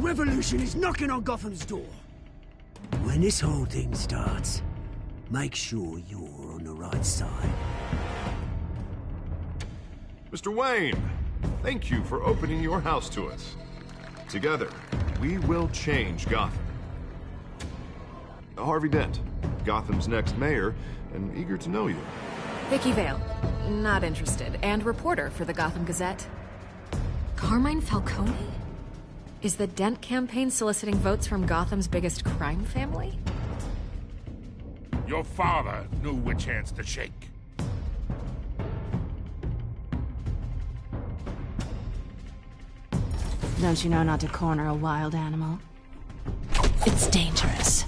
revolution is knocking on Gotham's door. When this whole thing starts, make sure you're on the right side. Mr. Wayne, thank you for opening your house to us. Together, we will change Gotham. Harvey Dent, Gotham's next mayor, and eager to know you. Vicky Vale, not interested, and reporter for the Gotham Gazette. Carmine Falcone? Is the Dent campaign soliciting votes from Gotham's biggest crime family? Your father knew which hands to shake. Don't you know not to corner a wild animal? It's dangerous.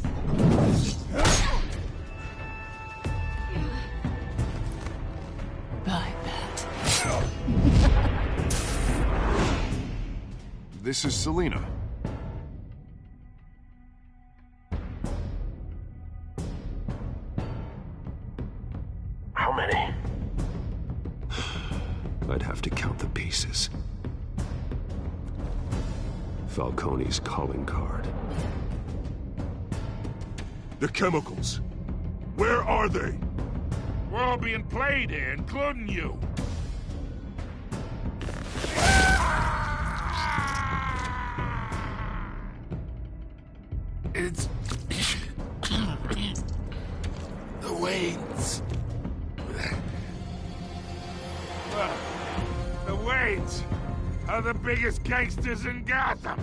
I bet. This is Selina. How many? I'd have to count the pieces. Falcone's calling card. The chemicals. Where are they? We're all being played here, including you. It's... the Waynes. The Waynes are the biggest gangsters in Gotham.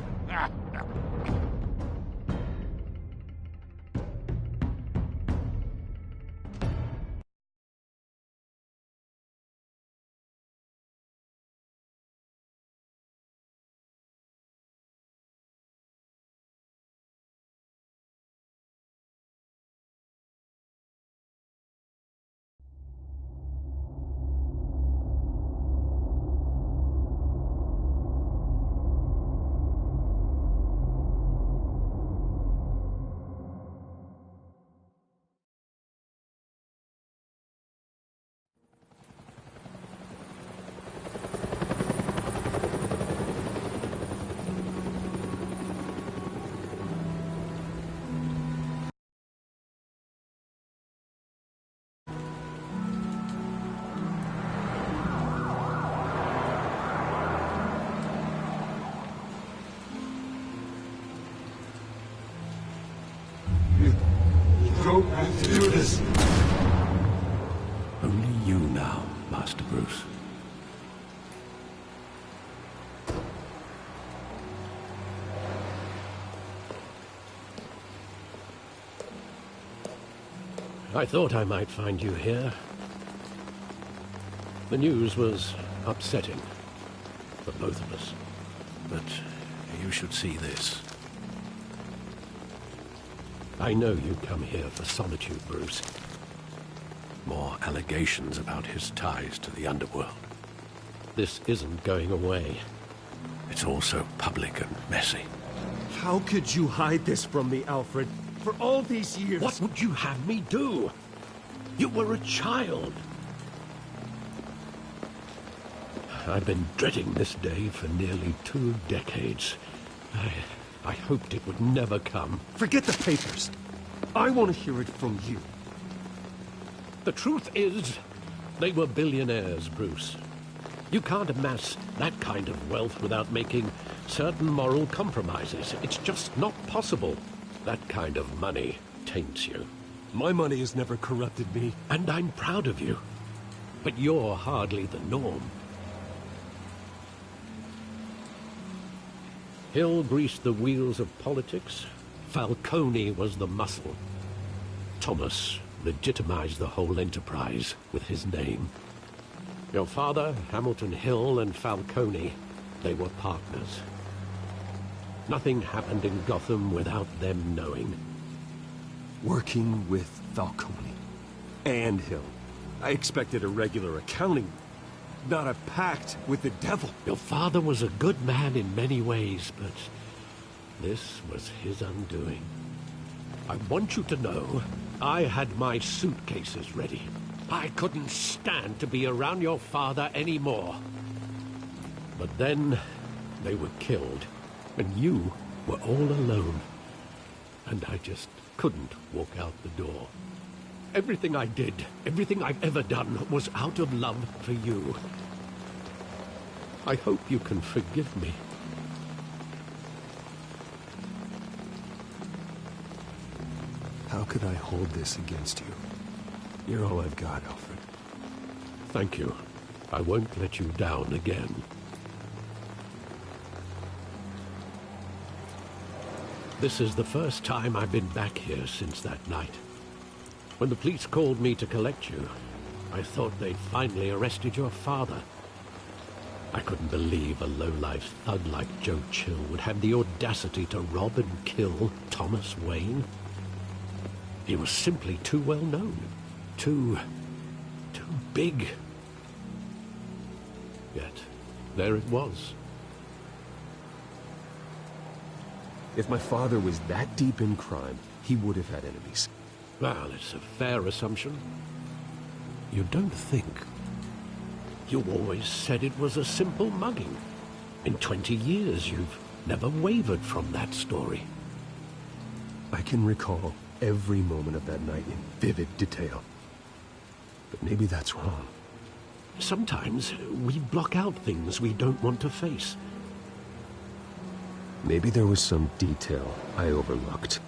Don't have to do this. Only you now, Master Bruce. I thought I might find you here. The news was upsetting for both of us. But you should see this. I know you come here for solitude, Bruce. More allegations about his ties to the underworld. This isn't going away. It's also public and messy. How could you hide this from me, Alfred? For all these years... What would you have me do? You were a child. I've been dreading this day for nearly 2 decades. I hoped it would never come. Forget the papers. I want to hear it from you. The truth is, they were billionaires, Bruce. You can't amass that kind of wealth without making certain moral compromises. It's just not possible. That kind of money taints you. My money has never corrupted me. And I'm proud of you. But you're hardly the norm. Hill greased the wheels of politics. Falcone was the muscle. Thomas legitimized the whole enterprise with his name. Your father, Hamilton Hill, and Falcone, they were partners. Nothing happened in Gotham without them knowing. Working with Falcone and Hill. I expected a regular accounting, not a pact with the devil. Your father was a good man in many ways, but this was his undoing. I want you to know, I had my suitcases ready. I couldn't stand to be around your father anymore. But then, they were killed, and you were all alone. And I just couldn't walk out the door. Everything I did, everything I've ever done, was out of love for you. I hope you can forgive me. How could I hold this against you? You're all I've got, Alfred. Thank you. I won't let you down again. This is the first time I've been back here since that night. When the police called me to collect you, I thought they'd finally arrested your father. I couldn't believe a low-life thug like Joe Chill would have the audacity to rob and kill Thomas Wayne. He was simply too well known. Too big. Yet, there it was. If my father was that deep in crime, he would have had enemies. Well, it's a fair assumption. You don't think. You always said it was a simple mugging. In 20 years, you've never wavered from that story. I can recall every moment of that night in vivid detail. But maybe that's wrong. Sometimes we block out things we don't want to face. Maybe there was some detail I overlooked.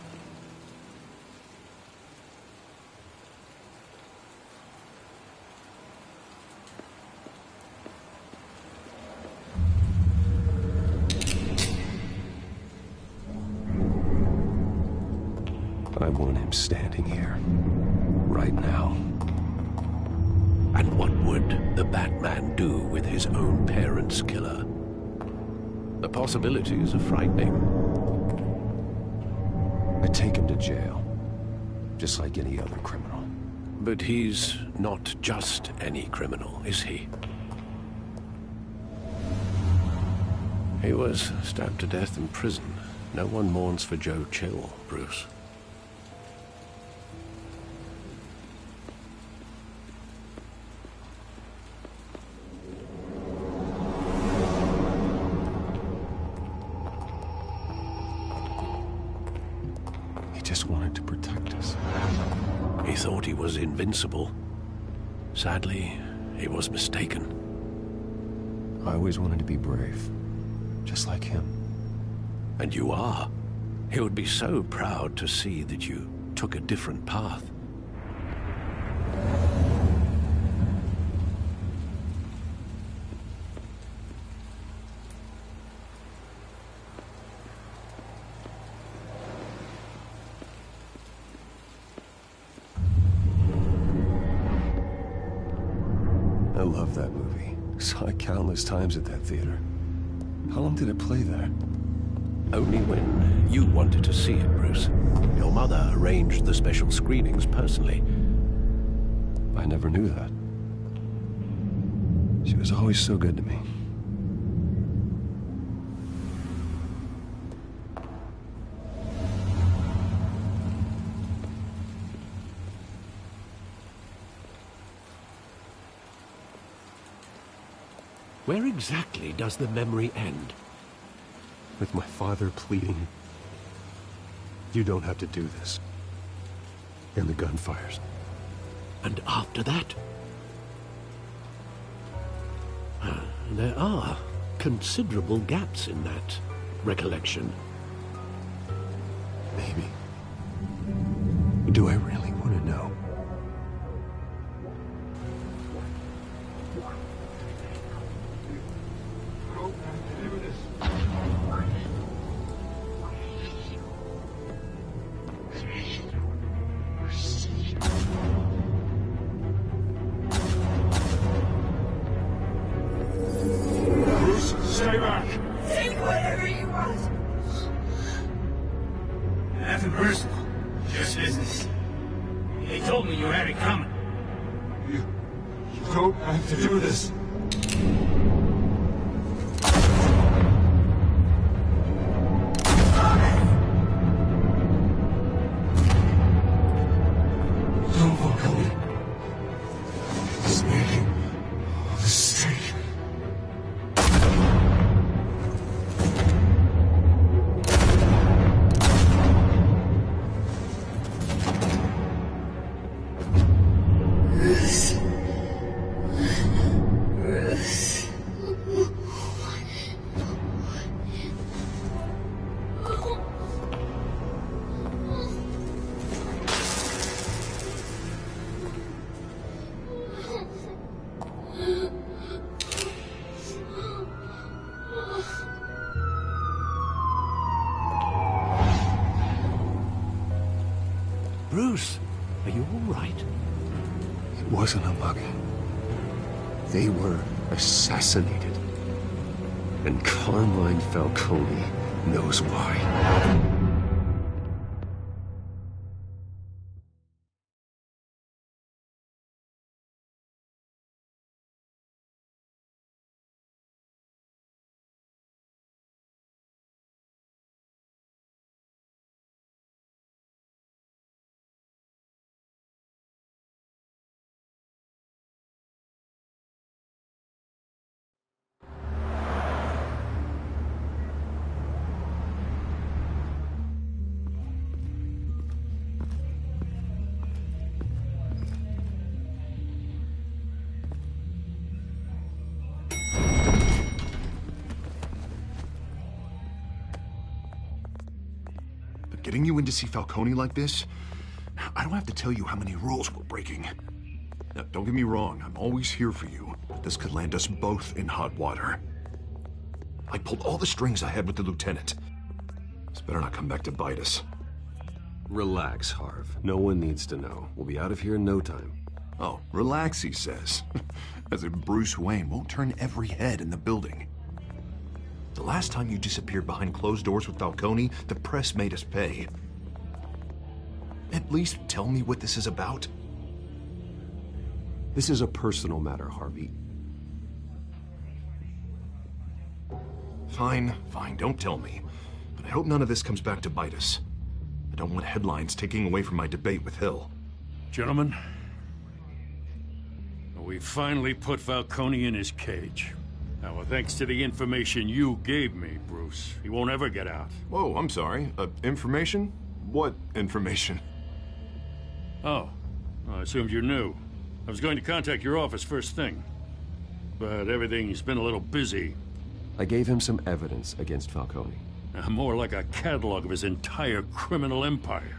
I want him standing here, right now. And what would the Batman do with his own parents' killer? The possibilities are frightening. I'd take him to jail, just like any other criminal. But he's not just any criminal, is he? He was stabbed to death in prison. No one mourns for Joe Chill, Bruce. Just wanted to protect us. He thought he was invincible. Sadly, he was mistaken. I always wanted to be brave, just like him. And you are. He would be so proud to see that you took a different path. I love that movie. Saw it countless times at that theater. How long did it play there? Only when you wanted to see it, Bruce. Your mother arranged the special screenings personally. I never knew that. She was always so good to me. Where exactly does the memory end? With my father pleading, "You don't have to do this." And the gunfires. And after that? There are considerable gaps in that recollection. Maybe. Do I really want to know? Stay back! Take whatever you want. Nothing personal. Just business. They told me you had it coming. You don't have to do this. Don't walk away. It's making a mistake. Bruce, are you all right? It wasn't a mugging. They were assassinated. And Carmine Falcone knows why. Getting you in to see Falcone like this? I don't have to tell you how many rules we're breaking. Now, don't get me wrong, I'm always here for you, but this could land us both in hot water. I pulled all the strings I had with the lieutenant. This better not come back to bite us. Relax, Harv. No one needs to know. We'll be out of here in no time. Oh, relax, he says. As if Bruce Wayne won't turn every head in the building. The last time you disappeared behind closed doors with Falcone, the press made us pay. At least tell me what this is about. This is a personal matter, Harvey. Fine, don't tell me. But I hope none of this comes back to bite us. I don't want headlines taking away from my debate with Hill. Gentlemen, we finally put Falcone in his cage. Now, thanks to the information you gave me, Bruce, he won't ever get out. Whoa, I'm sorry. Information? What information? Oh, I assumed you knew. I was going to contact your office first thing. But everything's been a little busy. I gave him some evidence against Falcone. More like a catalog of his entire criminal empire.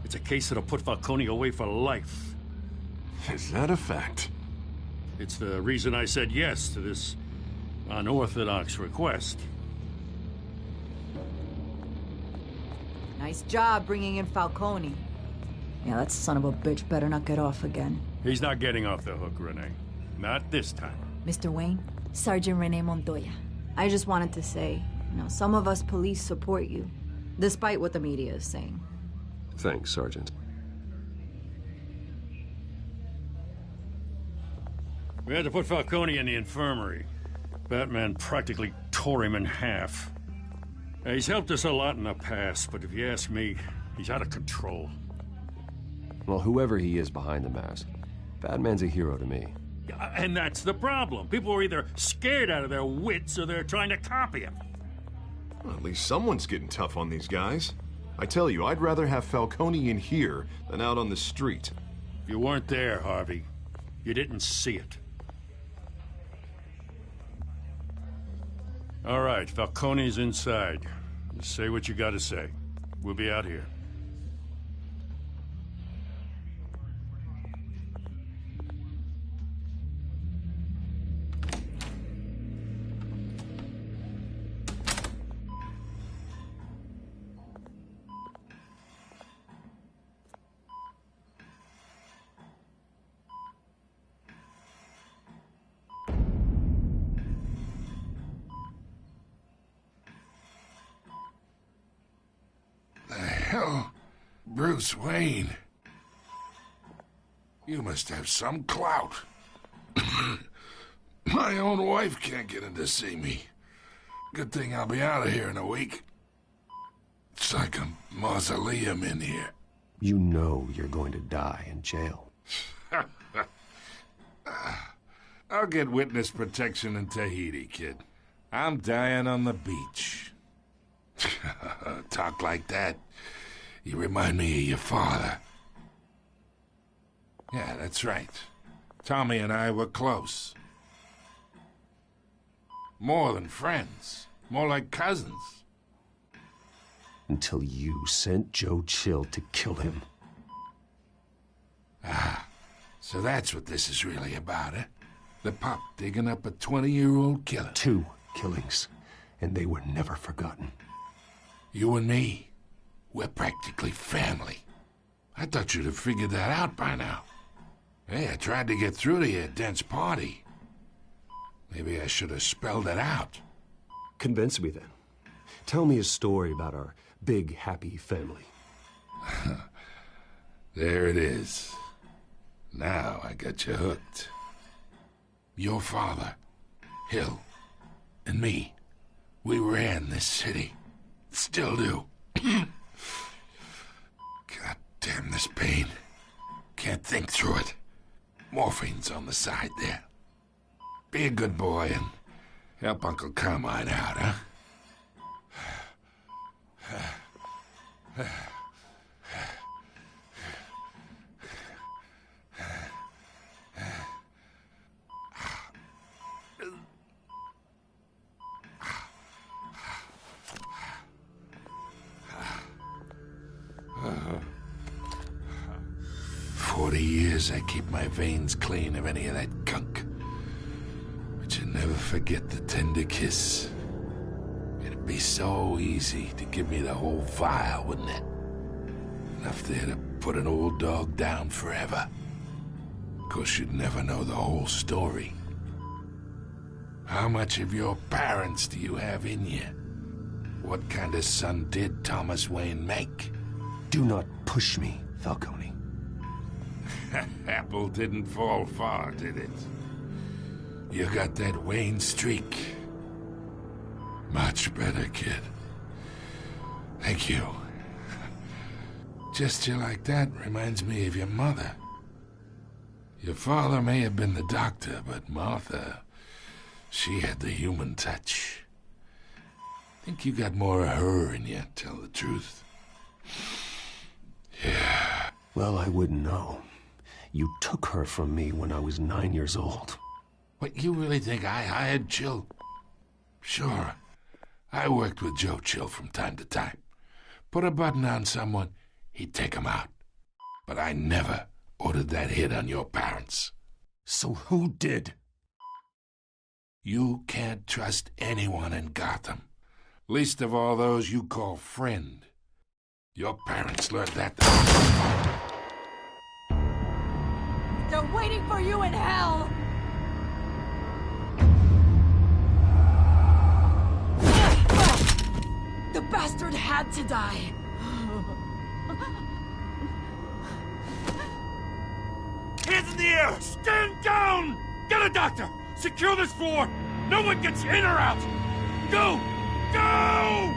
It's a case that'll put Falcone away for life. Is that a fact? It's the reason I said yes to this unorthodox request. Nice job bringing in Falcone. Yeah, that son of a bitch better not get off again. He's not getting off the hook, Renee. Not this time. Mr. Wayne, Sergeant Renee Montoya. I just wanted to say, some of us police support you, despite what the media is saying. Thanks, Sergeant. We had to put Falcone in the infirmary. Batman practically tore him in half. He's helped us a lot in the past, but if you ask me, he's out of control. Well, whoever he is behind the mask, Batman's a hero to me. And that's the problem. People are either scared out of their wits or they're trying to copy him. Well, at least someone's getting tough on these guys. I tell you, I'd rather have Falcone in here than out on the street. You weren't there, Harvey. You didn't see it. All right, Falcone's inside. You say what you gotta say. We'll be out here. Hell, Bruce Wayne. You must have some clout. My own wife can't get in to see me. Good thing I'll be out of here in a week. It's like a mausoleum in here. You know you're going to die in jail. I'll get witness protection in Tahiti, kid. I'm dying on the beach. Talk like that. You remind me of your father. Yeah, that's right. Tommy and I were close. More than friends. More like cousins. Until you sent Joe Chill to kill him. Ah, so that's what this is really about, eh? The pop digging up a 20-year-old killer. 2 killings, and they were never forgotten. You and me, we're practically family. I I thought you'd have figured that out by now. Hey, I tried to get through to you at Dent's party. Maybe I should have spelled it out. Convince me then. Tell me a story about our big, happy family. There it is. Now I got you hooked. Your father, Hill, and me, we ran this city. Still do. God damn this pain. Can't think through it. Morphine's on the side there. Be a good boy and help Uncle Carmine out, huh? 40 years I keep my veins clean of any of that gunk. But you never forget the tender kiss. It'd be so easy to give me the whole vial, wouldn't it? Enough there to put an old dog down forever. Of course, you'd never know the whole story. How much of your parents do you have in you? What kind of son did Thomas Wayne make? Do not push me, Falcone. Apple didn't fall far, did it? You got that Wayne streak. Much better, kid. Thank you. Gesture like that reminds me of your mother. Your father may have been the doctor, but Martha, she had the human touch. Think you got more of her in you, tell the truth. Yeah. Well, I wouldn't know. You took her from me when I was 9 years old. What, you really think I hired Chill? Sure. I worked with Joe Chill from time to time. Put a button on someone, he'd take him out. But I never ordered that hit on your parents. So who did? You can't trust anyone in Gotham. Least of all those you call friend. Your parents learned that. They're waiting for you in hell! The bastard had to die. Hands in the air! Stand down! Get a doctor! Secure this floor! No one gets in or out! Go! Go!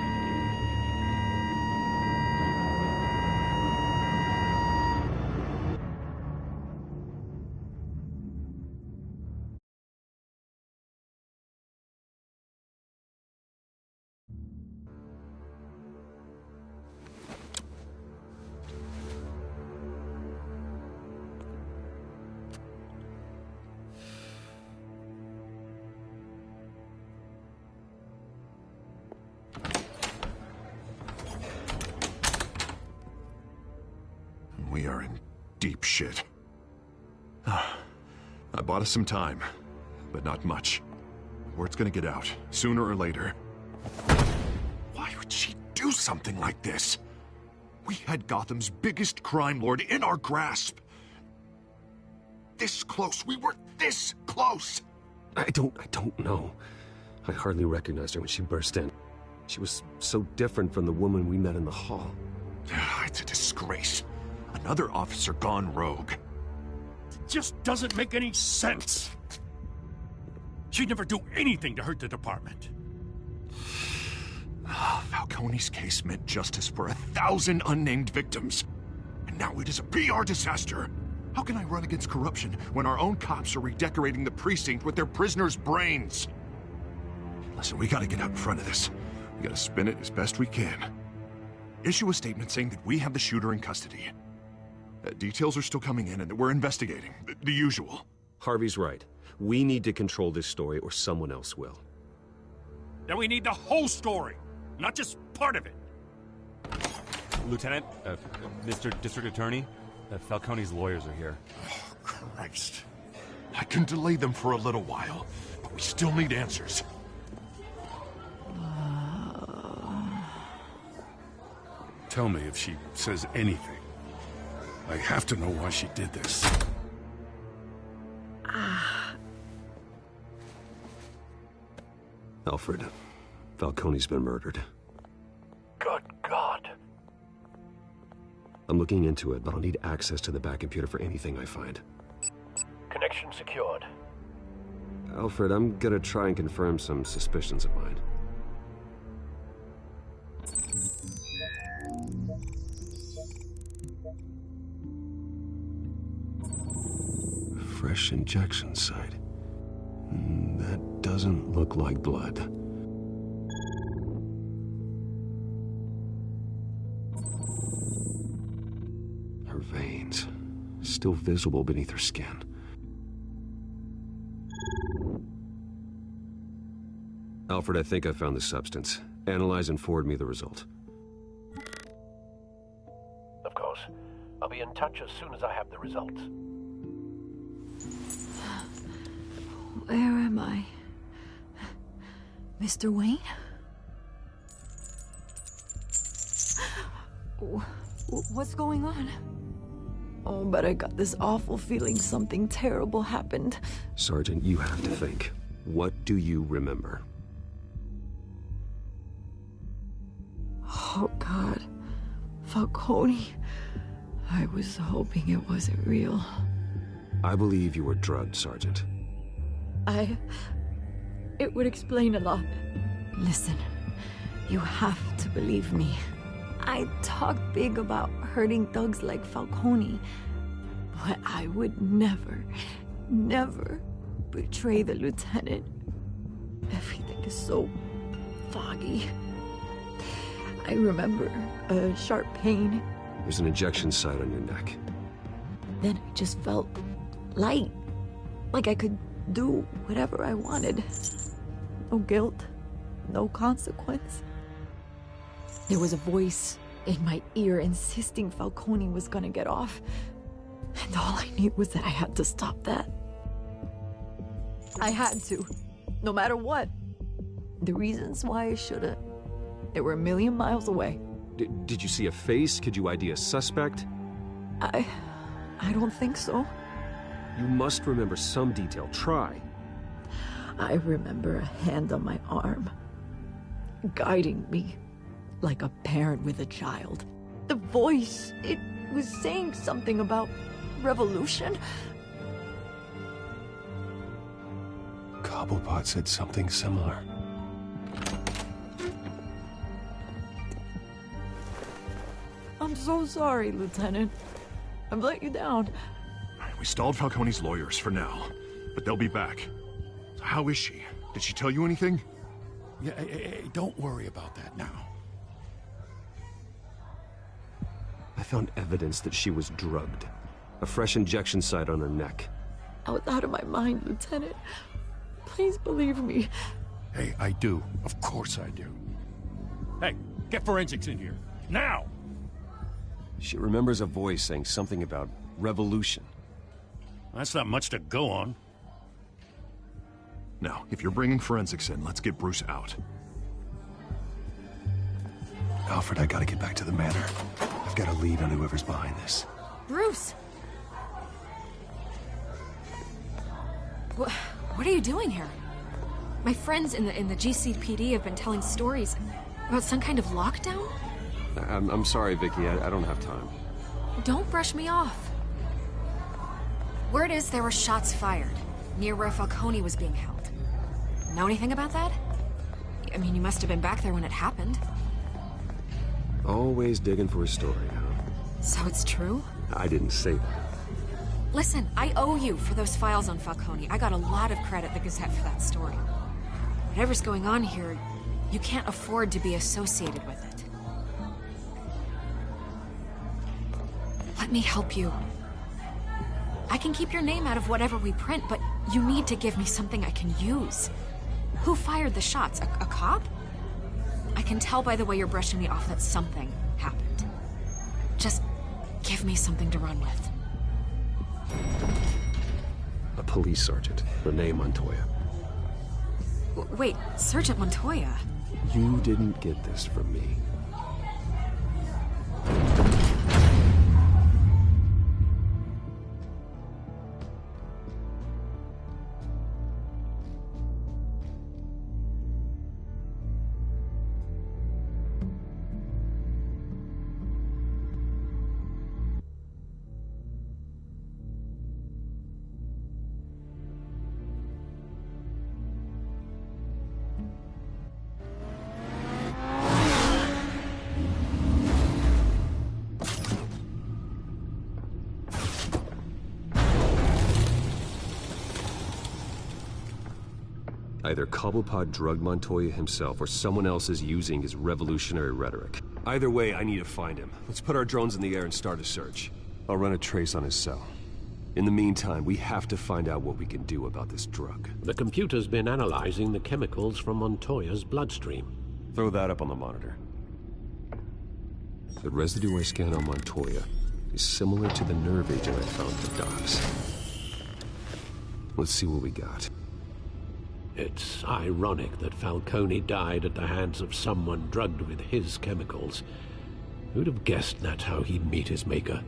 We are in deep shit. I bought us some time, but not much. Word's gonna get out, sooner or later. Why would she do something like this? We had Gotham's biggest crime lord in our grasp. This close. We were this close. I don't know. I hardly recognized her when she burst in. She was so different from the woman we met in the hall. It's a disgrace. Another officer gone rogue. It just doesn't make any sense. She'd never do anything to hurt the department. Falcone's case meant justice for 1,000 unnamed victims. And now it is a PR disaster. How can I run against corruption when our own cops are redecorating the precinct with their prisoners' brains? Listen, we gotta get out in front of this. We gotta spin it as best we can. Issue a statement saying that we have the shooter in custody. Details are still coming in and that we're investigating. The usual. Harvey's right. We need to control this story or someone else will. Then we need the whole story, not just part of it. Lieutenant, Mr. District Attorney, Falcone's lawyers are here. Oh, Christ. I can delay them for a little while, but we still need answers. Tell me if she says anything. I have to know why she did this. Alfred, Falcone's been murdered. Good God. I'm looking into it, but I'll need access to the back computer for anything I find. Connection secured. Alfred, I'm gonna try and confirm some suspicions of mine. Fresh injection site. That doesn't look like blood. Her veins, still visible beneath her skin. Alfred, I think I found the substance. Analyze and forward me the result. Of course. I'll be in touch as soon as I have the results. Where am I? Mr. Wayne? What's going on? Oh, but I got this awful feeling something terrible happened. Sergeant, you have to think. What do you remember? Oh, God. Falcone. I was hoping it wasn't real. I believe you were drugged, Sergeant. It would explain a lot. Listen, you have to believe me. I talk big about hurting thugs like Falcone, but I would never, never betray the lieutenant. Everything is so foggy. I remember a sharp pain. There's an injection site on your neck. Then I just felt light, like I could do whatever I wanted. No guilt, no consequence. There was a voice in my ear insisting Falcone was gonna get off. And all I knew was that I had to stop that. I had to, no matter what. The reasons why I shouldn't, they were a million miles away. Did you see a face? Could you ID a suspect? I don't think so. You must remember some detail. Try. I remember a hand on my arm, guiding me like a parent with a child. The voice, it was saying something about revolution. Cobblepot said something similar. I'm so sorry, Lieutenant. I've let you down. We stalled Falcone's lawyers for now, but they'll be back. So how is she? Did she tell you anything? Yeah, hey, don't worry about that now. I found evidence that she was drugged. A fresh injection site on her neck. I was out of my mind, Lieutenant. Please believe me. Hey, I do. Of course I do. Hey, get forensics in here. Now! She remembers a voice saying something about revolution. That's not much to go on. Now, if you're bringing forensics in, let's get Bruce out. Alfred, I gotta get back to the manor. I've got a lead on whoever's behind this. Bruce! What are you doing here? My friends in the GCPD have been telling stories about some kind of lockdown? I'm sorry, Vicky. I don't have time. Don't brush me off. Word is there were shots fired near where Falcone was being held. Know anything about that? I mean, you must have been back there when it happened. Always digging for a story, huh? So it's true? I didn't say that. Listen, I owe you for those files on Falcone. I got a lot of credit at the Gazette for that story. Whatever's going on here, you can't afford to be associated with it. Let me help you. I can keep your name out of whatever we print, but you need to give me something I can use. Who fired the shots? A cop? I can tell by the way you're brushing me off that something happened. Just give me something to run with. A police sergeant, Renee Montoya. Wait, Sergeant Montoya? You didn't get this from me. Either Cobblepot drugged Montoya himself, or someone else is using his revolutionary rhetoric. Either way, I need to find him. Let's put our drones in the air and start a search. I'll run a trace on his cell. In the meantime, we have to find out what we can do about this drug. The computer's been analyzing the chemicals from Montoya's bloodstream. Throw that up on the monitor. The residue I scanned on Montoya is similar to the nerve agent I found at the docks. Let's see what we got. It's ironic that Falcone died at the hands of someone drugged with his chemicals. Who'd have guessed that's how he'd meet his maker?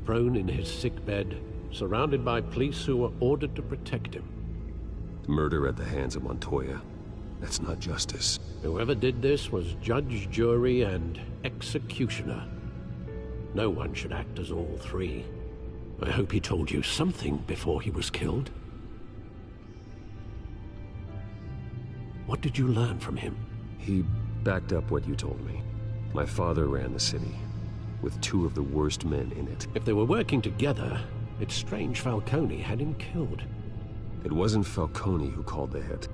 Prone in his sickbed, surrounded by police who were ordered to protect him. Murder at the hands of Montoya. That's not justice. Whoever did this was judge, jury, and executioner. No one should act as all three. I hope he told you something before he was killed. What did you learn from him? He backed up what you told me. My father ran the city, with two of the worst men in it. If they were working together, it's strange Falcone had him killed. It wasn't Falcone who called the hit.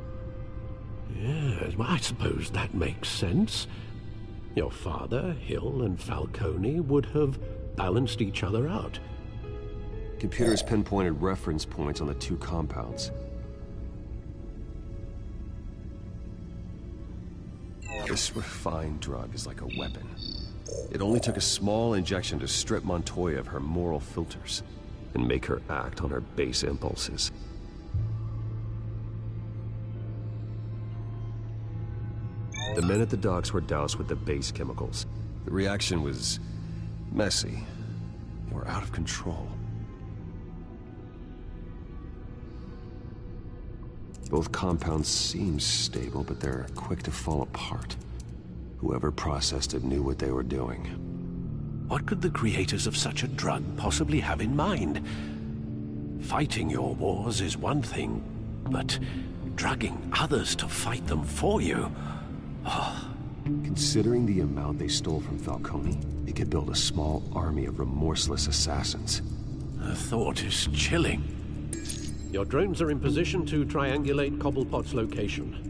Yes, well, I suppose that makes sense. Your father, Hill, and Falcone would have balanced each other out. Computers pinpointed reference points on the two compounds. This refined drug is like a weapon. It only took a small injection to strip Montoya of her moral filters and make her act on her base impulses. The men at the docks were doused with the base chemicals. The reaction was messy. They were out of control. Both compounds seem stable, but they're quick to fall apart. Whoever processed it knew what they were doing. What could the creators of such a drug possibly have in mind? Fighting your wars is one thing, but drugging others to fight them for you... Oh. Considering the amount they stole from Falcone, they could build a small army of remorseless assassins. The thought is chilling. Your drones are in position to triangulate Cobblepot's location.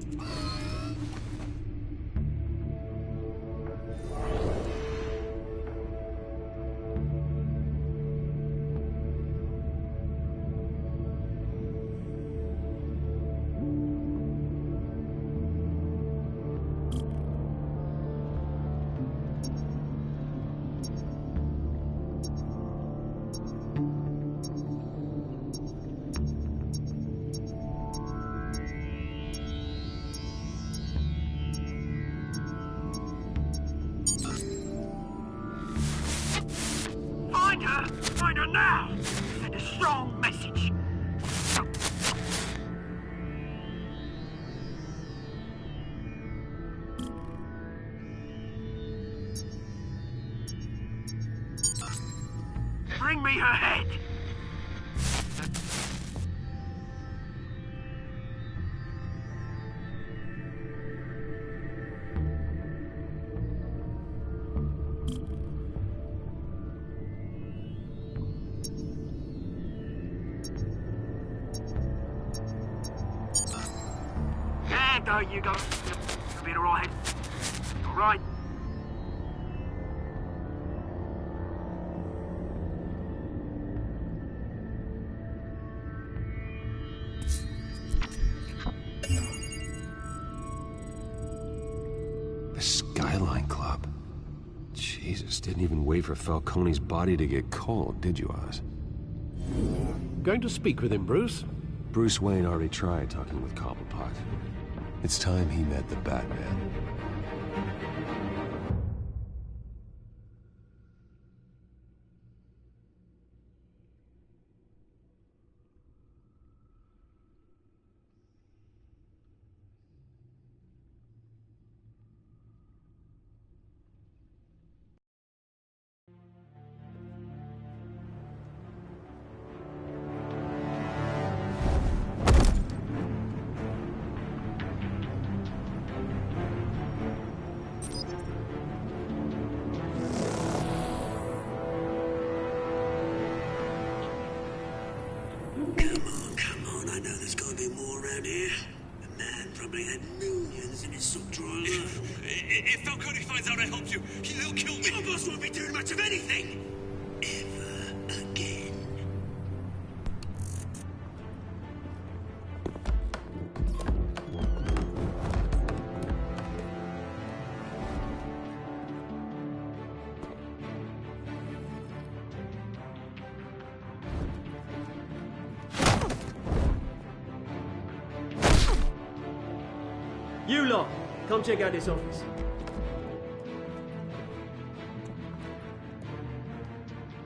Find her now! Send a strong message! Bring me her head! There you go. You'll be alright. Alright. The Skyline Club. Jesus, didn't even wait for Falcone's body to get cold, did you, Oz? Going to speak with him, Bruce? Bruce Wayne already tried talking with Cobblepot. It's time he met the Batman. Man probably had millions in his sock drawer. If Falcone finds out I helped you, he'll kill me. Your boss won't be doing much of anything. Ever again. You lot, come check out this office.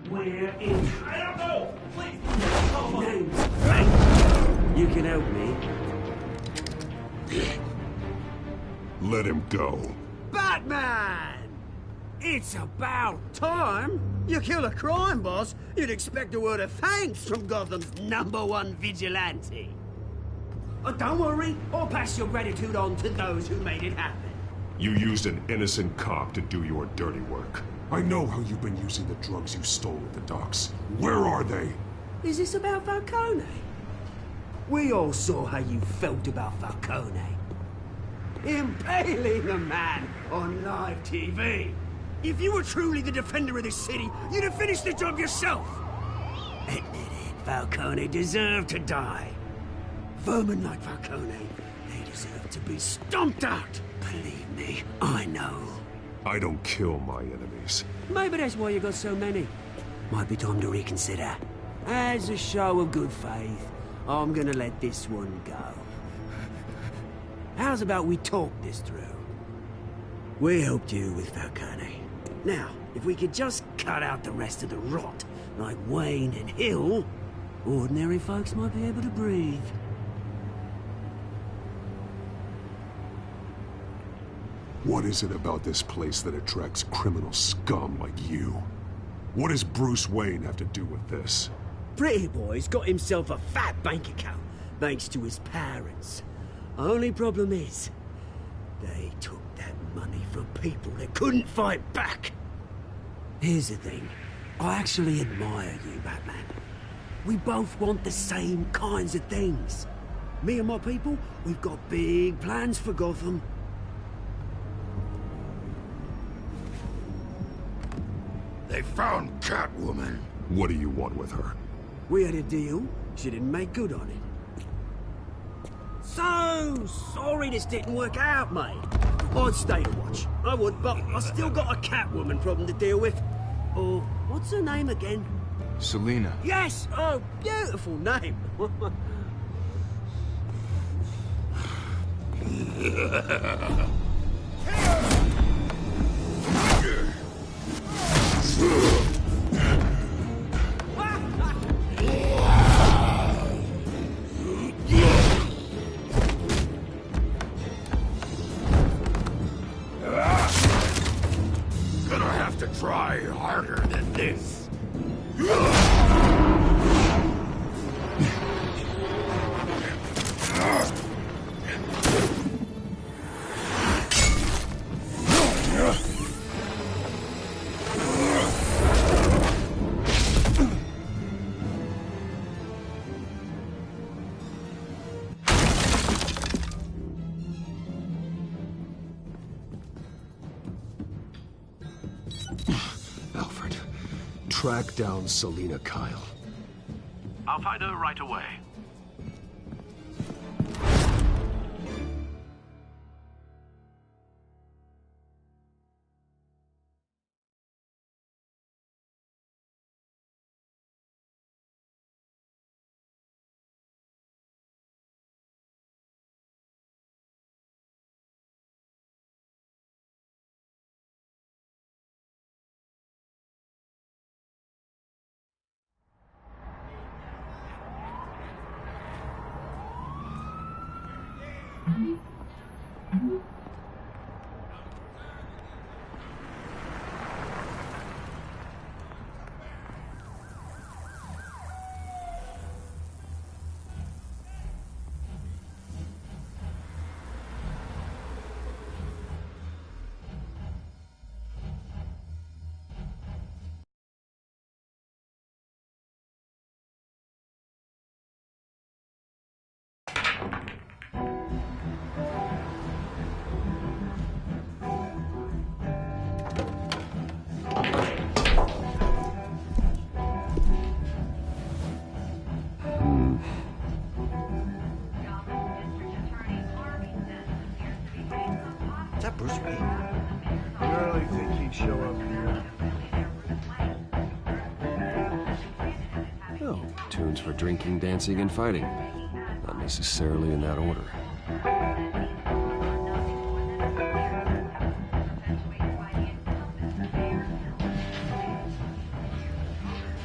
We're in. I don't know! Please! Name's Frank. You can help me. Let him go. Batman! It's about time. You kill a crime boss, you'd expect a word of thanks from Gotham's #1 vigilante. Oh, don't worry, I'll pass your gratitude on to those who made it happen. You used an innocent cop to do your dirty work. I know how you've been using the drugs you stole at the docks. Where are they? Is this about Falcone? We all saw how you felt about Falcone. Impaling a man on live TV. If you were truly the defender of this city, you'd have finished the job yourself. Admit it, Falcone deserved to die. Vermin like Falcone, they deserve to be stomped out. Believe me, I know. I don't kill my enemies. Maybe that's why you got so many. Might be time to reconsider. As a show of good faith, I'm gonna let this one go. How's about we talk this through? We helped you with Falcone. Now, if we could just cut out the rest of the rot, like Wayne and Hill, ordinary folks might be able to breathe. What is it about this place that attracts criminal scum like you? What does Bruce Wayne have to do with this? Pretty Boy's got himself a fat bank account, thanks to his parents. Only problem is, they took that money from people that couldn't fight back. Here's the thing, I actually admire you, Batman. We both want the same kinds of things. Me and my people, we've got big plans for Gotham. They found Catwoman. What do you want with her? We had a deal. She didn't make good on it. So sorry this didn't work out, mate. I'd stay to watch. I would, but I still got a Catwoman problem to deal with. Oh, what's her name again? Selina. Yes! Oh, beautiful name. Gonna have to try harder than this. Alfred, track down Selina Kyle. I'll find her right away. Bruce Wayne? You really think he'd show up here? Oh, tunes for drinking, dancing, and fighting. Not necessarily in that order.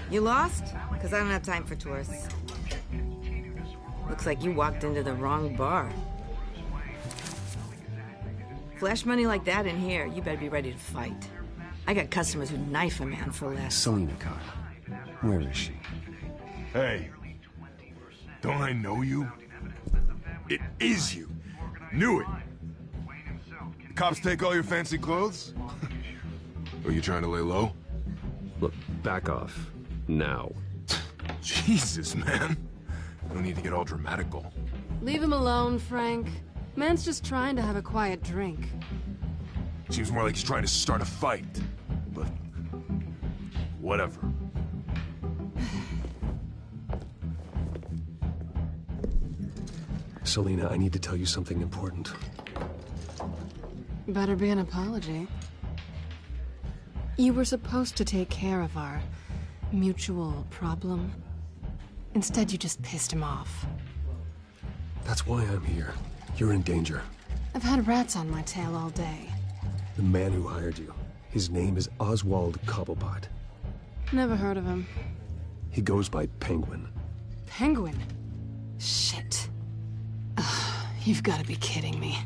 You lost? Because I don't have time for tourists. Looks like you walked into the wrong bar. Flash money like that in here, you better be ready to fight. I got customers who'd knife a man for less. Selina, Kyle. Where is she? Hey. Don't I know you? It is you. Knew it. The cops take all your fancy clothes? Are you trying to lay low? Look, back off. Now. Jesus, man. No need to get all dramatical. Leave him alone, Frank. Man's just trying to have a quiet drink. Seems more like he's trying to start a fight. But... whatever. Selina, I need to tell you something important. Better be an apology. You were supposed to take care of our mutual problem. Instead, you just pissed him off. That's why I'm here. You're in danger. I've had rats on my tail all day. The man who hired you, his name is Oswald Cobblepot. Never heard of him. He goes by Penguin. Penguin? Shit. Ugh, you've got to be kidding me.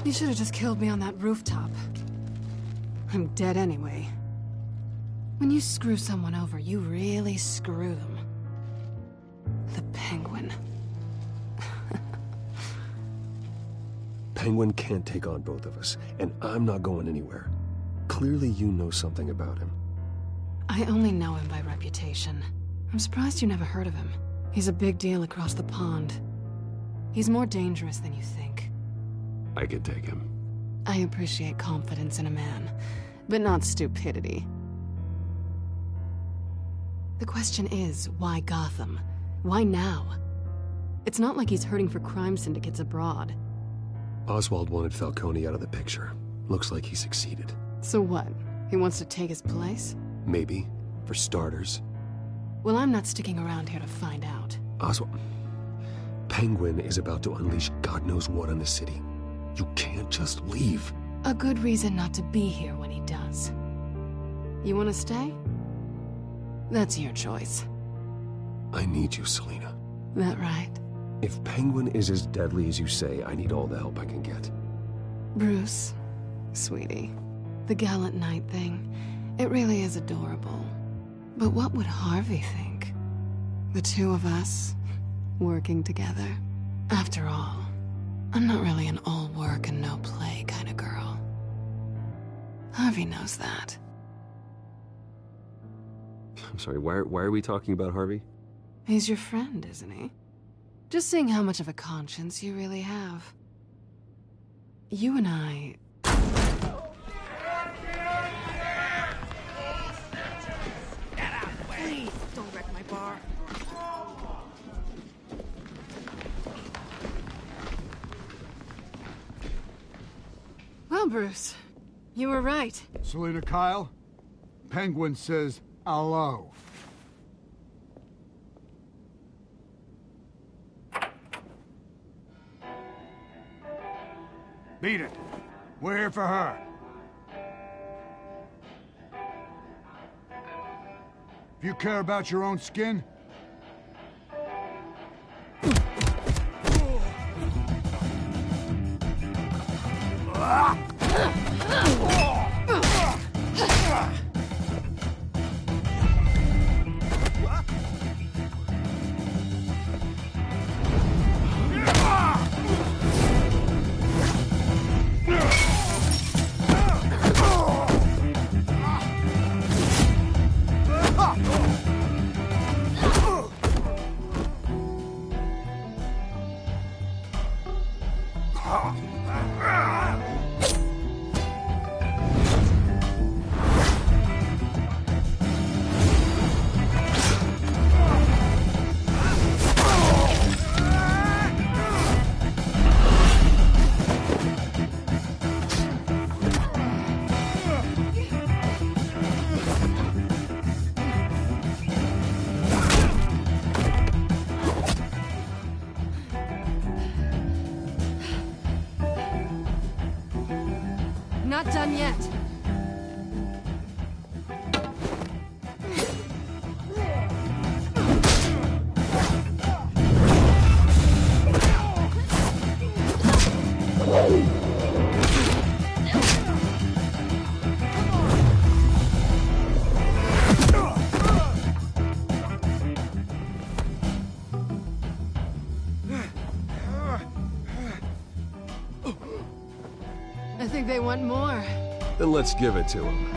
You should have just killed me on that rooftop. I'm dead anyway. When you screw someone over, you really screw them. The Penguin. Penguin can't take on both of us, and I'm not going anywhere. Clearly you know something about him. I only know him by reputation. I'm surprised you never heard of him. He's a big deal across the pond. He's more dangerous than you think. I could take him. I appreciate confidence in a man, but not stupidity. The question is, why Gotham? Why now? It's not like he's hurting for crime syndicates abroad. Oswald wanted Falcone out of the picture. Looks like he succeeded. So what? He wants to take his place? Maybe. For starters. Well, I'm not sticking around here to find out. Oswald... Penguin is about to unleash God knows what on the city. You can't just leave. A good reason not to be here when he does. You want to stay? That's your choice. I need you, Selina. That right? If Penguin is as deadly as you say, I need all the help I can get. Bruce, sweetie, the gallant knight thing, it really is adorable. But what would Harvey think? The two of us, working together. After all, I'm not really an all work and no play kind of girl. Harvey knows that. I'm sorry, why are we talking about Harvey? He's your friend, isn't he? Just seeing how much of a conscience you really have. You and I... Please, don't wreck my bar. Well, Bruce, you were right. Selina Kyle, Penguin says hello. Beat it. We're here for her. If you care about your own skin, Then let's give it to him.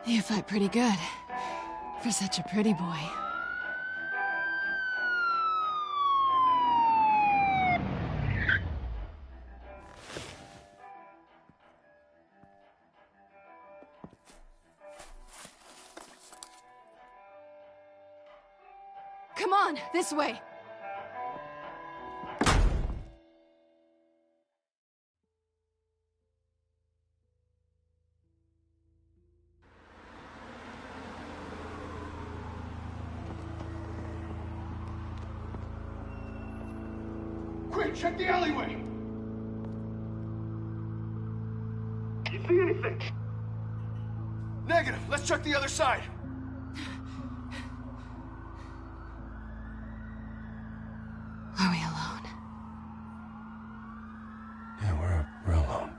You fight pretty good. For such a pretty boy. Come on, this way! Quick, check the alleyway! You see anything? Negative. Let's check the other side. Are we alone? Yeah, we're alone.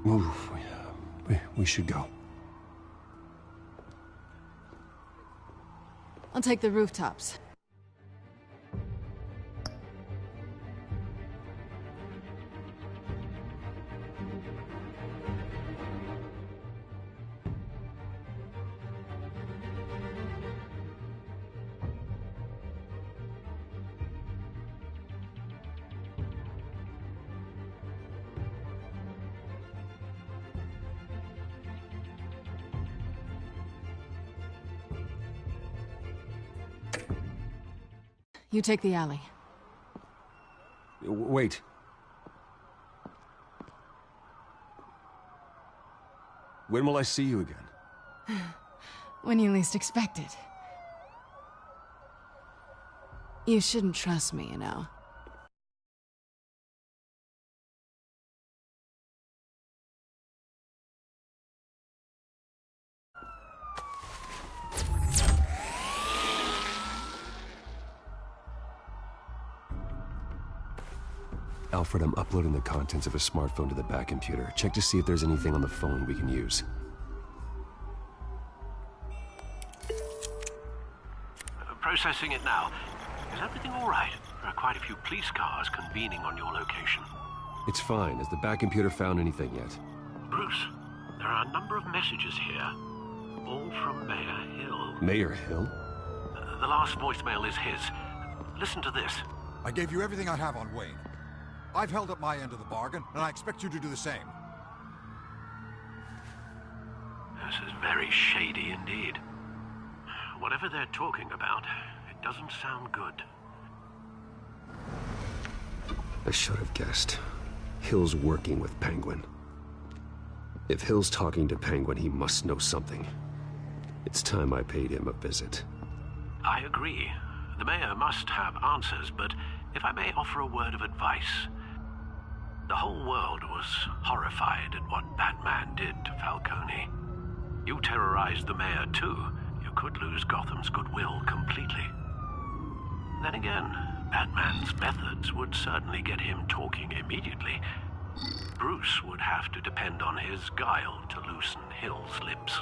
Move. We should go. I'll take the rooftops. You take the alley. Wait. When will I see you again? When you least expect it. You shouldn't trust me, you know. Alfred, I'm uploading the contents of a smartphone to the back computer. Check to see if there's anything on the phone we can use. Processing it now. Is everything all right? There are quite a few police cars convening on your location. It's fine. Has the back computer found anything yet? Bruce, there are a number of messages here. All from Mayor Hill. Mayor Hill? The last voicemail is his. Listen to this. I gave you everything I have on Wayne. I've held up my end of the bargain, and I expect you to do the same. This is very shady indeed. Whatever they're talking about, it doesn't sound good. I should have guessed. Hill's working with Penguin. If Hill's talking to Penguin, he must know something. It's time I paid him a visit. I agree. The mayor must have answers, but if I may offer a word of advice. The whole world was horrified at what Batman did to Falcone. You terrorized the mayor too. You could lose Gotham's goodwill completely. Then again, Batman's methods would certainly get him talking immediately. Bruce would have to depend on his guile to loosen Hill's lips.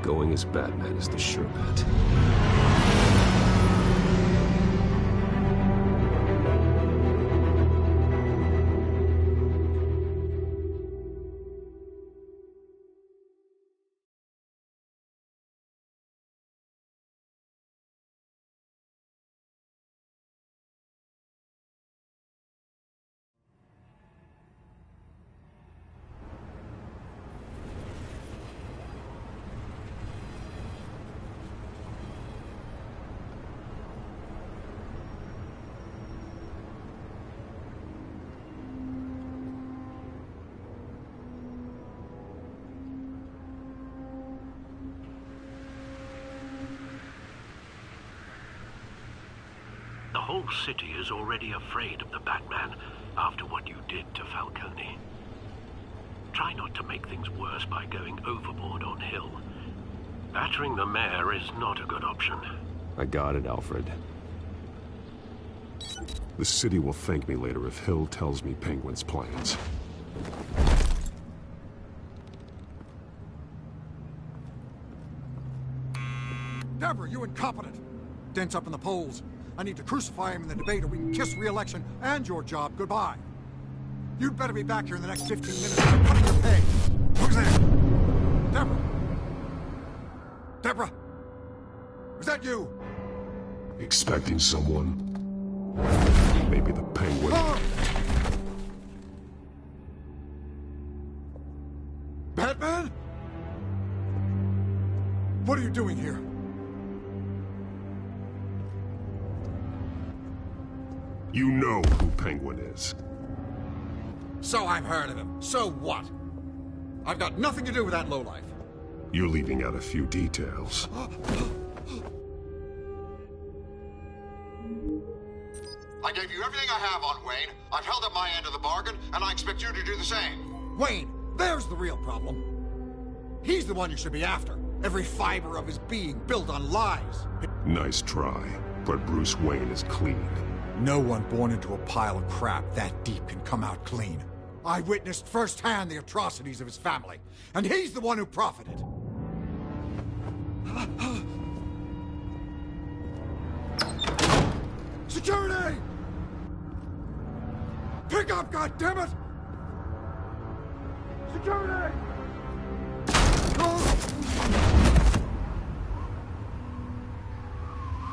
Going as Batman is the sure bet. whole city is already afraid of the Batman after what you did to Falcone. Try not to make things worse by going overboard on Hill. Battering the mayor is not a good option. I got it, Alfred. The city will thank me later if Hill tells me Penguin's plans. Deborah, you incompetent! Dent's up in the polls. I need to crucify him in the debate or we can kiss re-election and your job goodbye. You'd better be back here in the next 15 minutes or I'm cutting your pay. Who's there? Deborah? Deborah? Was that you? Expecting someone? Maybe the Penguin. Batman? What are you doing here? You know who Penguin is. So I've heard of him. So what? I've got nothing to do with that lowlife. You're leaving out a few details. I gave you everything I have on Wayne. I've held up my end of the bargain, and I expect you to do the same. Wayne, there's the real problem. He's the one you should be after. Every fiber of his being built on lies. Nice try, but Bruce Wayne is clean. No one born into a pile of crap that deep can come out clean. I witnessed firsthand the atrocities of his family, and he's the one who profited. Security! Pick up, goddammit! Security!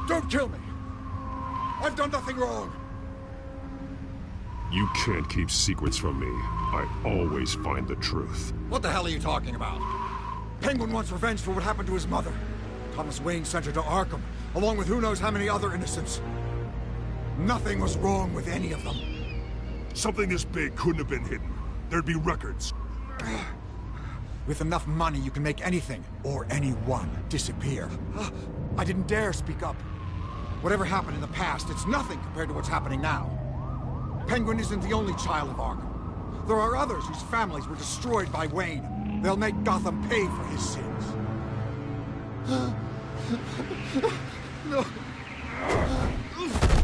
Don't kill me! I've done nothing wrong! You can't keep secrets from me. I always find the truth. What the hell are you talking about? Penguin wants revenge for what happened to his mother. Thomas Wayne sent her to Arkham, along with who knows how many other innocents. Nothing was wrong with any of them. Something this big couldn't have been hidden. There'd be records. With enough money, you can make anything, or anyone, disappear. I didn't dare speak up. Whatever happened in the past, it's nothing compared to what's happening now. Penguin isn't the only child of Arkham. There are others whose families were destroyed by Wayne. They'll make Gotham pay for his sins. No.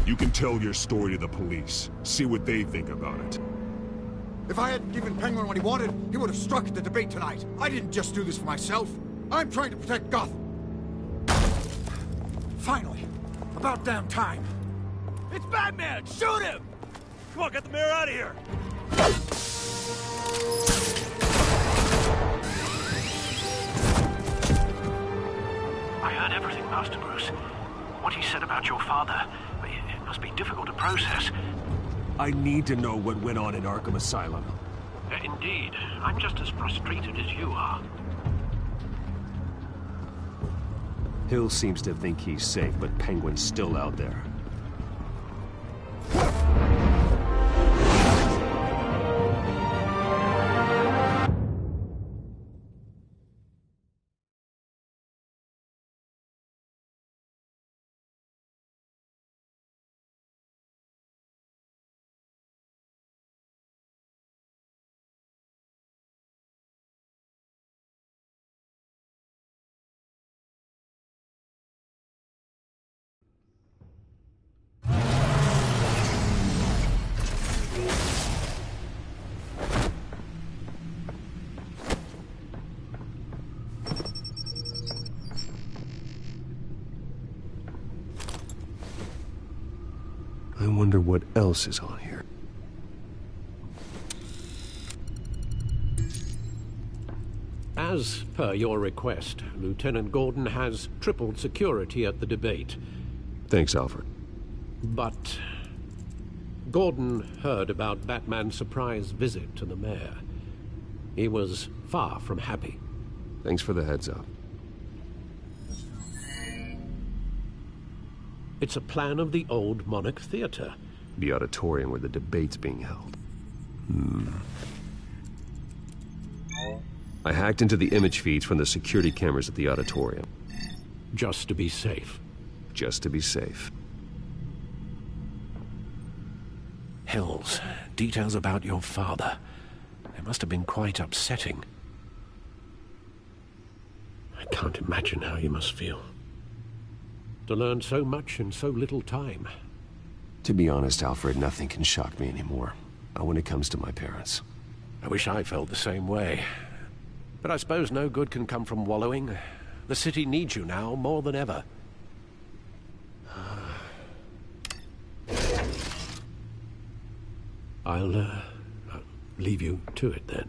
You can tell your story to the police. See what they think about it. If I hadn't given Penguin what he wanted, he would have struck at the debate tonight. I didn't just do this for myself. I'm trying to protect Gotham. Finally. About damn time. It's Batman! Shoot him! Come on, get the mayor out of here! I heard everything, Master Bruce. What he said about your father, it must be difficult to process. I need to know what went on in Arkham Asylum. Indeed. I'm just as frustrated as you are. Hill seems to think he's safe, but Penguin's still out there. I wonder what else is on here. As per your request, Lieutenant Gordon has tripled security at the debate. Thanks, Alfred. But Gordon heard about Batman's surprise visit to the mayor. He was far from happy. Thanks for the heads up. It's a plan of the old Monarch Theater. The auditorium where the debate's being held. I hacked into the image feeds from the security cameras at the auditorium. Just to be safe. Just to be safe. Hills, details about your father. It must have been quite upsetting. I can't imagine how you must feel. To learn so much in so little time. To be honest, Alfred, nothing can shock me anymore. When it comes to my parents. I wish I felt the same way. But I suppose no good can come from wallowing. The city needs you now more than ever. I'll leave you to it then.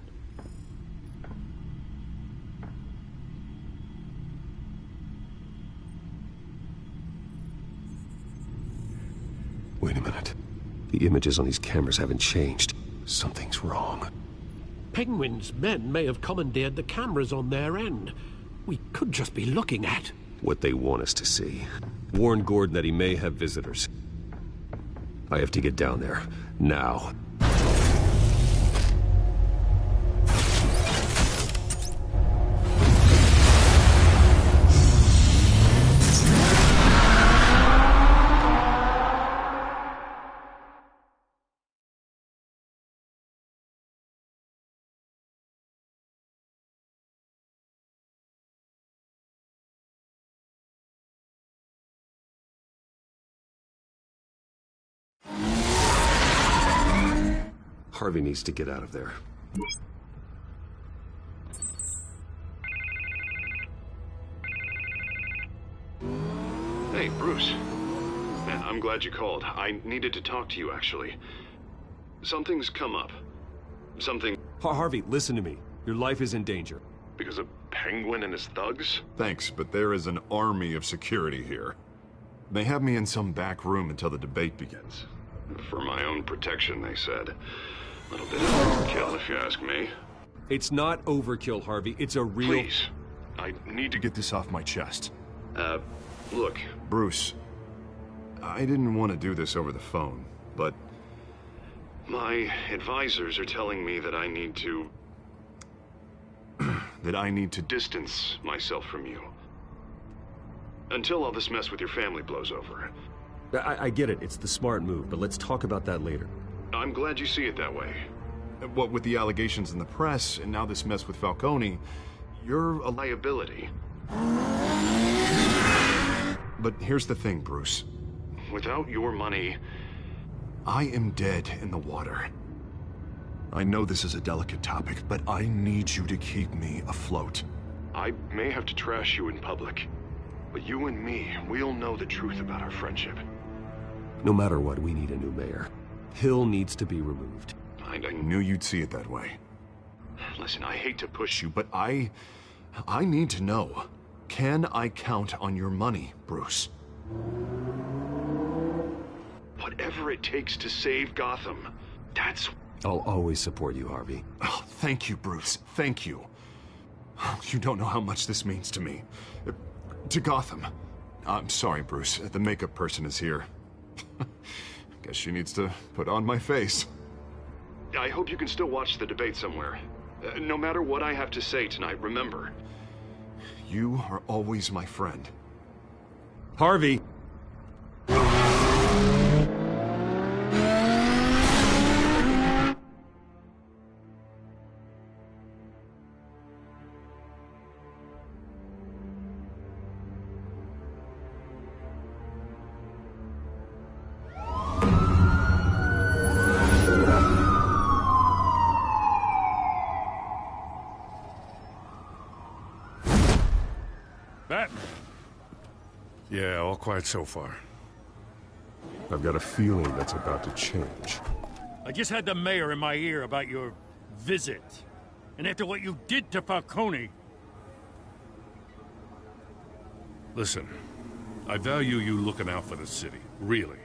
Wait a minute. The images on these cameras haven't changed. Something's wrong. Penguin's men may have commandeered the cameras on their end. We could just be looking at what they want us to see. Warn Gordon that he may have visitors. I have to get down there. Now. Harvey needs to get out of there. Hey, Bruce. Man, I'm glad you called. I needed to talk to you, actually. Something's come up. Something... Harvey, listen to me. Your life is in danger. Because of Penguin and his thugs? Thanks, but there is an army of security here. They have me in some back room until the debate begins. For my own protection, they said. A little bit of overkill, if you ask me. It's not overkill, Harvey. It's a real... Please. I need to get this off my chest. Look. Bruce, I didn't want to do this over the phone, but... My advisors are telling me that I need to... that I need to distance myself from you. Until all this mess with your family blows over. I get it. It's the smart move, but let's talk about that later. I'm glad you see it that way. What with the allegations in the press, and now this mess with Falcone, you're a liability. But here's the thing, Bruce. Without your money... I am dead in the water. I know this is a delicate topic, but I need you to keep me afloat. I may have to trash you in public, but you and me, we'll know the truth about our friendship. No matter what, we need a new mayor. Hill needs to be removed. I knew you'd see it that way. Listen, I hate to push you, but I need to know. Can I count on your money, Bruce? Whatever it takes to save Gotham, that's... I'll always support you, Harvey. Oh, thank you, Bruce. Thank you. You don't know how much this means to me. To Gotham. I'm sorry, Bruce. The makeup person is here. Guess she needs to put on my face. I hope you can still watch the debate somewhere. No matter what I have to say tonight, remember. You are always my friend. Harvey! Yeah, all quiet so far. I've got a feeling that's about to change. I just had the mayor in my ear about your visit. And after what you did to Falcone... Listen, I value you looking out for the city, really.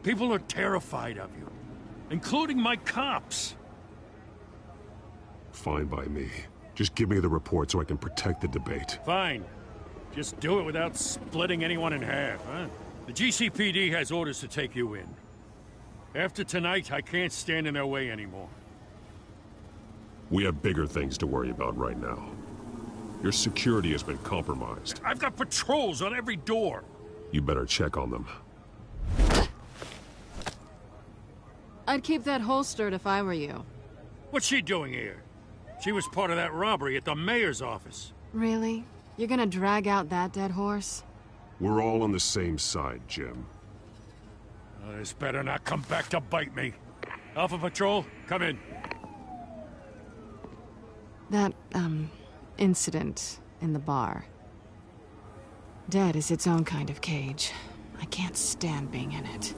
People are terrified of you, including my cops. Fine by me. Just give me the report so I can protect the debate. Fine. Just do it without splitting anyone in half, huh? The GCPD has orders to take you in. After tonight, I can't stand in their way anymore. We have bigger things to worry about right now. Your security has been compromised. I've got patrols on every door. You better check on them. I'd keep that holstered if I were you. What's she doing here? She was part of that robbery at the mayor's office. Really? You're gonna drag out that dead horse? We're all on the same side, Jim. This better not come back to bite me. Alpha Patrol, come in. That, incident in the bar. Dead is its own kind of cage. I can't stand being in it.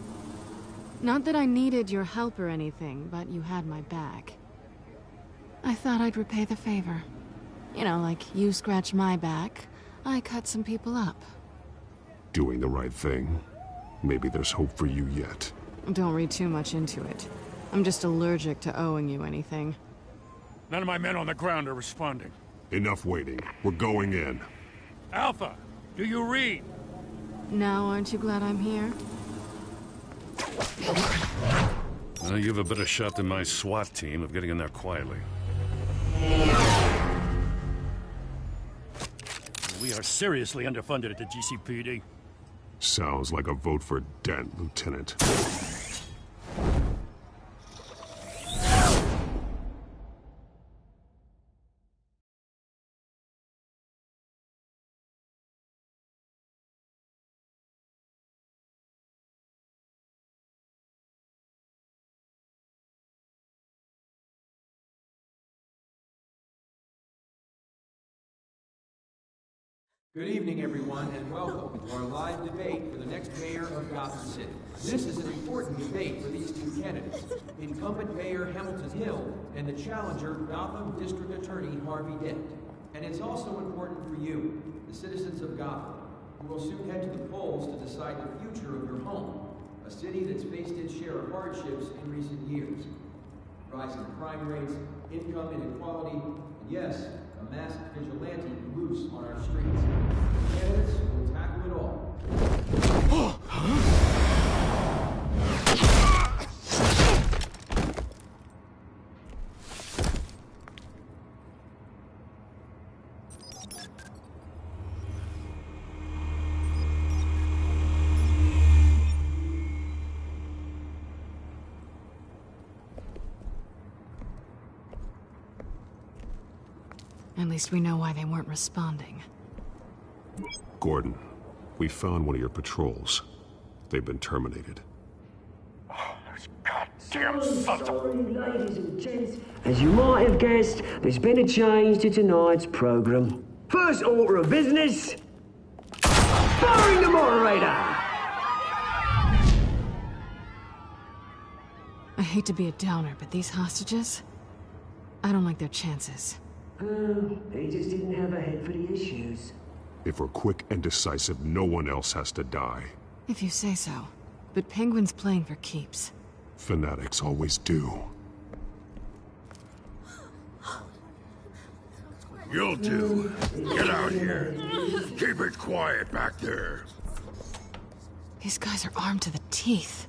Not that I needed your help or anything, but you had my back. I thought I'd repay the favor. You know, like you scratch my back, I cut some people up. Doing the right thing. Maybe there's hope for you yet. Don't read too much into it. I'm just allergic to owing you anything. None of my men on the ground are responding. Enough waiting. We're going in. Alpha, do you read? Now, aren't you glad I'm here? Well, you have a better shot than my SWAT team of getting in there quietly. We are seriously underfunded at the GCPD. Sounds like a vote for Dent, Lieutenant. Good evening, everyone, and welcome to our live debate for the next mayor of Gotham City. This is an important debate for these two candidates, incumbent Mayor Hamilton Hill and the challenger, Gotham District Attorney Harvey Dent. And it's also important for you, the citizens of Gotham, who will soon head to the polls to decide the future of your home, a city that's faced its share of hardships in recent years. Rising crime rates, income inequality, and yes, a masked vigilante loose on our streets. Candidates will tackle it all. At least we know why they weren't responding. Gordon, we found one of your patrols. They've been terminated. Goddamn sons of... Ladies and gents, as you might have guessed, there's been a change to tonight's program. First order of business... firing the moderator! I hate to be a downer, but these hostages... I don't like their chances. He just didn't have a head for the issues. If we're quick and decisive, no one else has to die. If you say so. But Penguin's playing for keeps. Fanatics always do. You'll do. Get out here. Keep it quiet back there. These guys are armed to the teeth.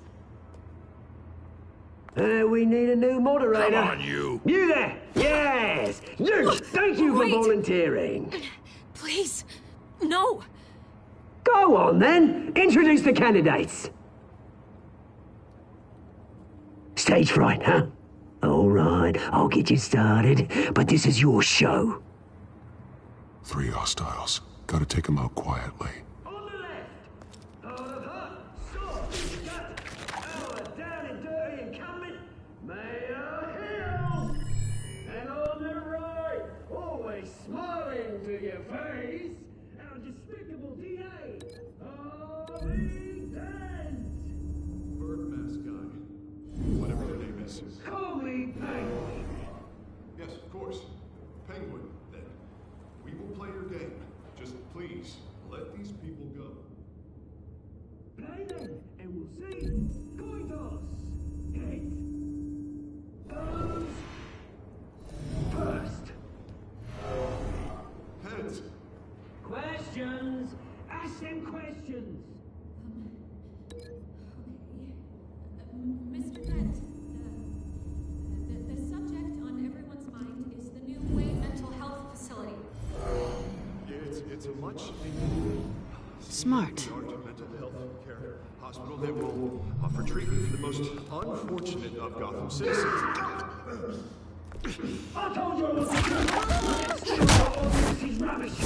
We need a new moderator. Come on, you. You there! Yes! You! Thank you for volunteering. Please, no. Go on, then. Introduce the candidates. Stage fright, huh? All right, I'll get you started, but this is your show. 3 hostiles. Gotta take them out quietly. Smiling to your face, our despicable DA, Harvey Dent! Bird mask guy. Whatever your name is. Call me Penguin. Yes, of course. Penguin, then. We will play your game. Just please, let these people go. Play then, and we'll see. Coin toss. Heads. Bones. First. Heads. Questions. Ask them questions. Mr. Dent, the subject on everyone's mind is the new Wayne Mental Health Facility. Yeah, it's a much Smart. Mental health care hospital that will offer treatment for the most unfortunate of Gotham citizens. I told you I was this is rubbish.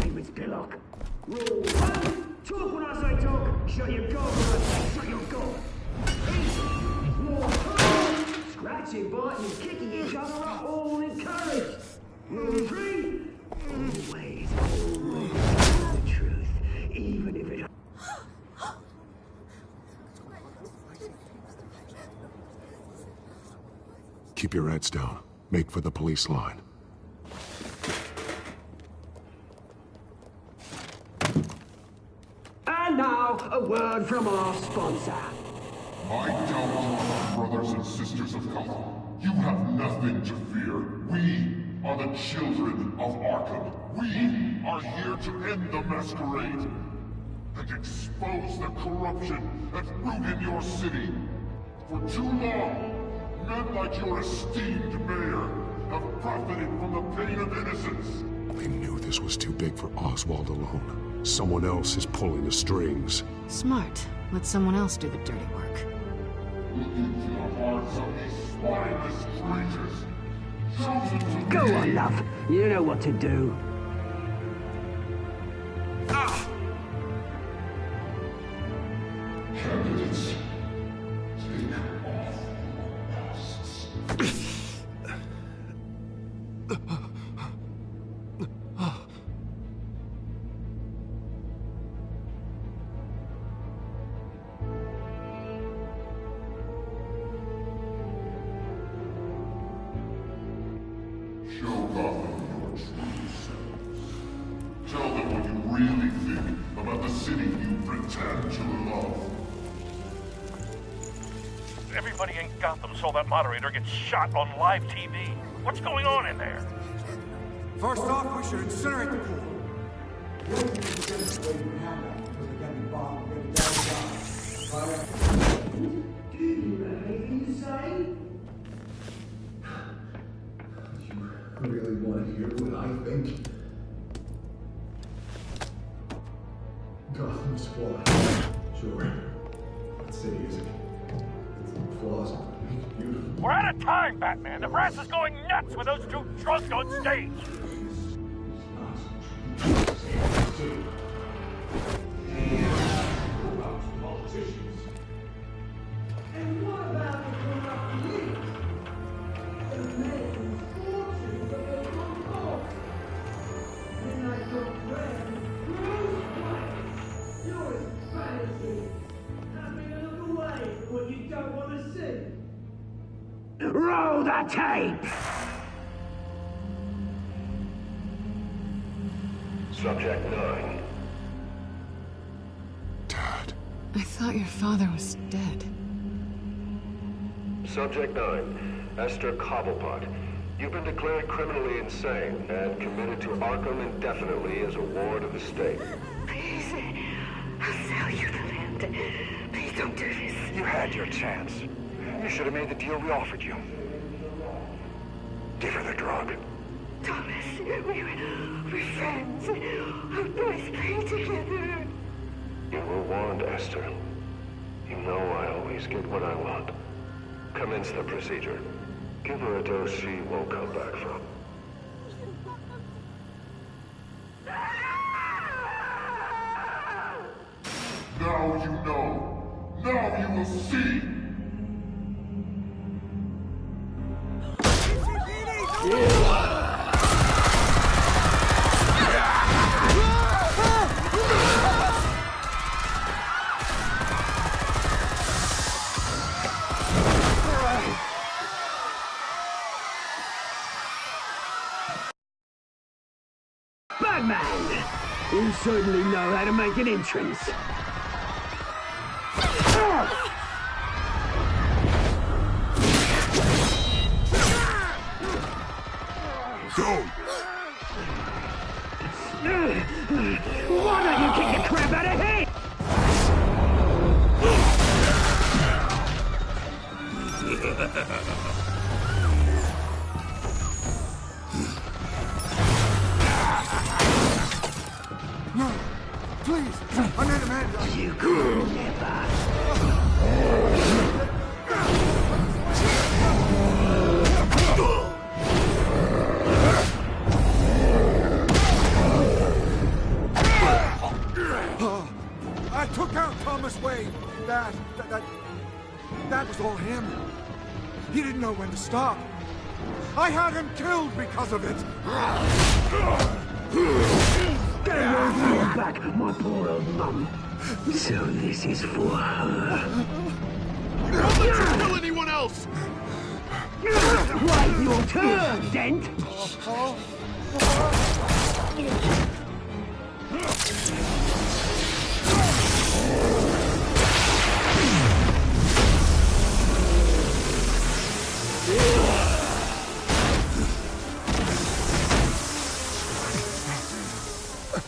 David's pillock. Rule 1. Talk when I say talk. Shut your gob when I say shut your gob. Easy. Rule 2. Scratching, biting, and kicking each other are all encouraged. Rule 3. Always tell the truth, even if it... Keep your heads down. Make for the police line. And now, a word from our sponsor. My downtown brothers and sisters of Gotham, you have nothing to fear. We are the children of Arkham. We are here to end the masquerade and expose the corruption at root in your city. For too long, men like your esteemed mayor have profited from the pain of innocence. They knew this was too big for Oswald alone. Someone else is pulling the strings. Smart. Let someone else do the dirty work. Look into the hearts of these spineless creatures. Chosen to Go on, love. You know what to do. Candidates, take off your masks. Show Gotham your true selves. Tell them what you really think about the city you pretend to love. Everybody in Gotham saw that moderator get shot on live TV. What's going on in there? First off, we should incinerate the pool. Do you have anything to say? You really want to hear what I think? Gotham's flawed. Sure. That city isn't. It's flaws that make it beautiful. We're out of time, Batman. The brass is going nuts with those two drunks on stage. And what about the corrupt youth? The man's fortune that they don't off. And I got friends. You're as fantasy. Having a look away from what you don't want to see. Roll the tape! Subject 9. I thought your father was dead. Subject 9. Esther Cobblepot. You've been declared criminally insane and committed to Arkham indefinitely as a ward of the state. Please, I'll sell you the land. Please don't do this. You had your chance. You should have made the deal we offered you. Give her the drug. Thomas, we're friends. Our boys play together. You were warned, Esther. You know I always get what I want. Commence the procedure. Give her a dose she won't come back from. Now you know. Now you will see. Batman! You certainly know how to make an entrance. Go! Why don't you kick the crap out of him? man! You could never. I took out Thomas Wayne. That was all him. He didn't know when to stop. I had him killed because of it. Get your back, my poor old mum. So this is for her. You won't let you kill anyone else! Right, your turn, Dent!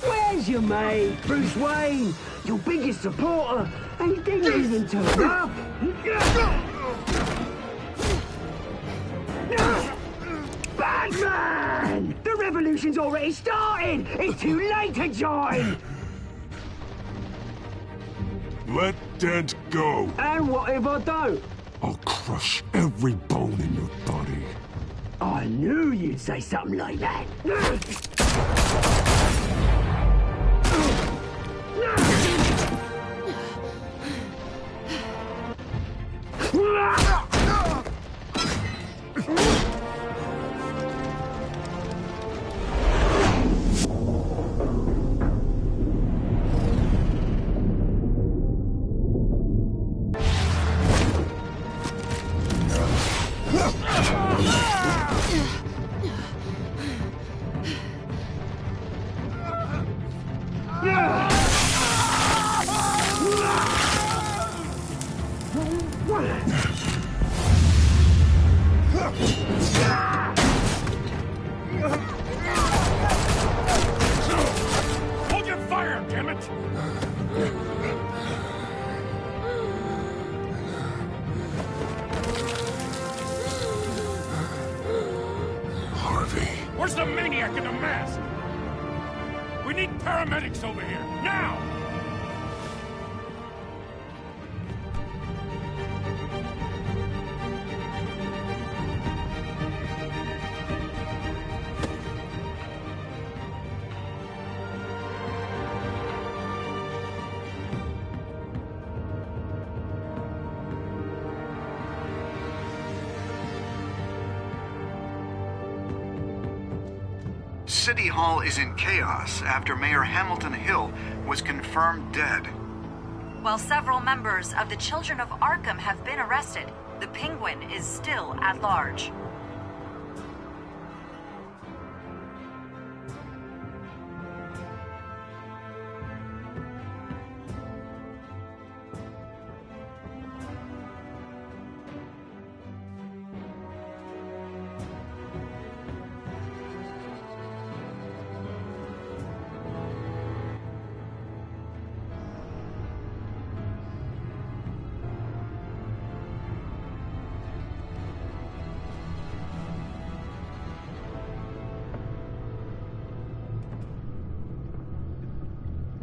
Where's your mate, Bruce Wayne? Your biggest supporter, and he didn't even turn up. Batman! The revolution's already started! It's too late to join! Let Dent go. And what if I don't? I'll crush every bone in your body. I knew you'd say something like that. Hold your fire, damn it! Harvey. Where's the maniac in the mask? We need paramedics over here, now! City Hall is in chaos after Mayor Hamilton Hill was confirmed dead. While several members of the Children of Arkham have been arrested, the Penguin is still at large.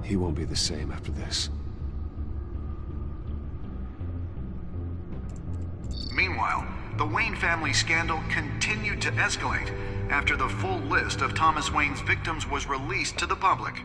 He won't be the same after this. Meanwhile, the Wayne family scandal continued to escalate after the full list of Thomas Wayne's victims was released to the public.